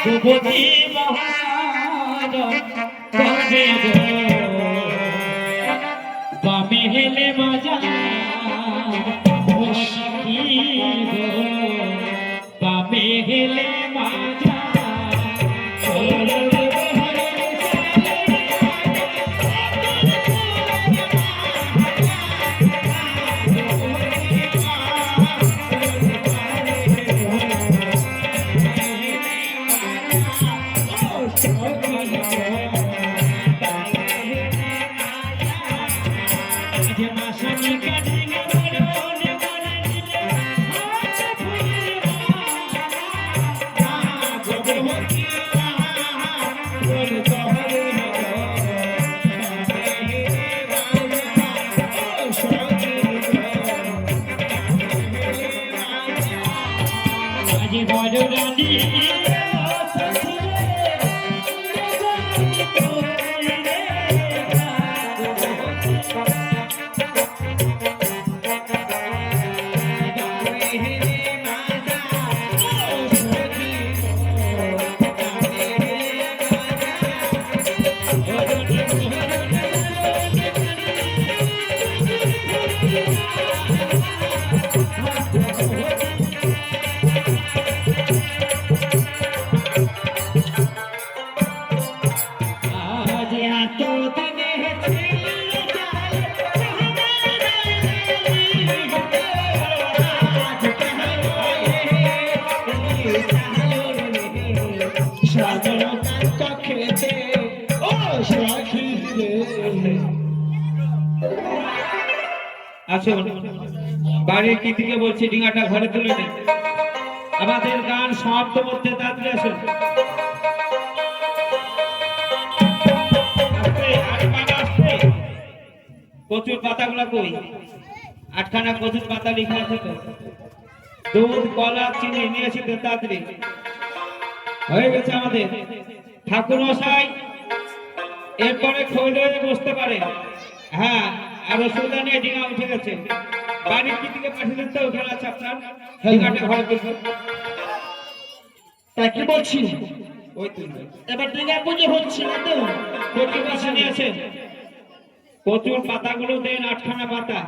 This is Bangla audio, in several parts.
ভগবতী বামে হেলে মজা বামে হেলে মজা আসুন বাড়ির কীর্তিকে বলছি ডিঙাটা ঘরে তুলে নেন। আমাদের গান সমাপ্ত করতে তাড়াতাড়ি আসুন। কচুর পাতাগুলো কই? আটখানা কচুর পাতা লিখে আছে তো। দুধ কলা চিনি নিয়ে এসে তাড়াতাড়ি হয়ে গেছে আমাদের। ঠাকুর মশাই এরপরে খোল হয়ে বসতে পারে। হ্যাঁ, আর অসুবিধা নেই, ডিঙা উঠে গেছে। বাড়ির কি দিকে পাঠিয়ে দিতে ওখানে আছে আপনার ডিঙাটা ঘরে তুলবে। তাই কি বলছি? ওই তুলবে। এবার ডিঙা পুজো হচ্ছে না তো? কচুর পাতা নিয়ে আসেন। কচুর পাতাগুলো দেন, আটখানা পাতা।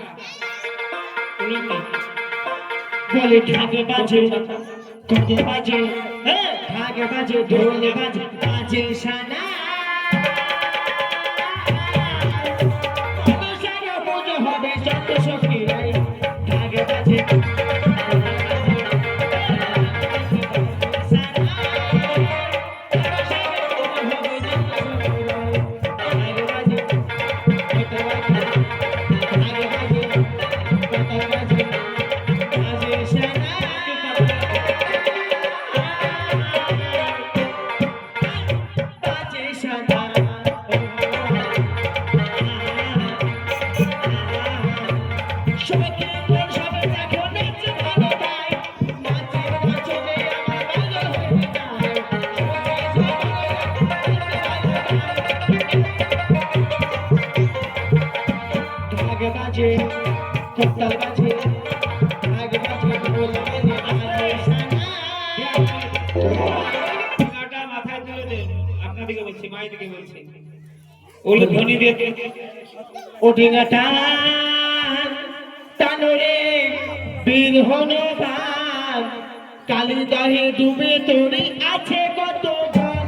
বলে ঢাকে বাজে ঢাকে বাজে, হ্যাঁ ঢাকে বাজে ঢোলে বাজে বাজে সানা। পুজো হবে যত শক্তি নাই, ঢাকে বাজে বাজে করতাল বাজে ঢাক বাজে ঢোল বাজে বাজে সানা ঠেঙাটা মাথায় তুলে দেন। আপনাদিকে বলছি, মায়ের দিকে বলছি। ওল ধ্বনি দিয়ে ওঠিঙা টান টানরে বীর হনুমান কালিদাহে ডুবে তোরে আছে কত গান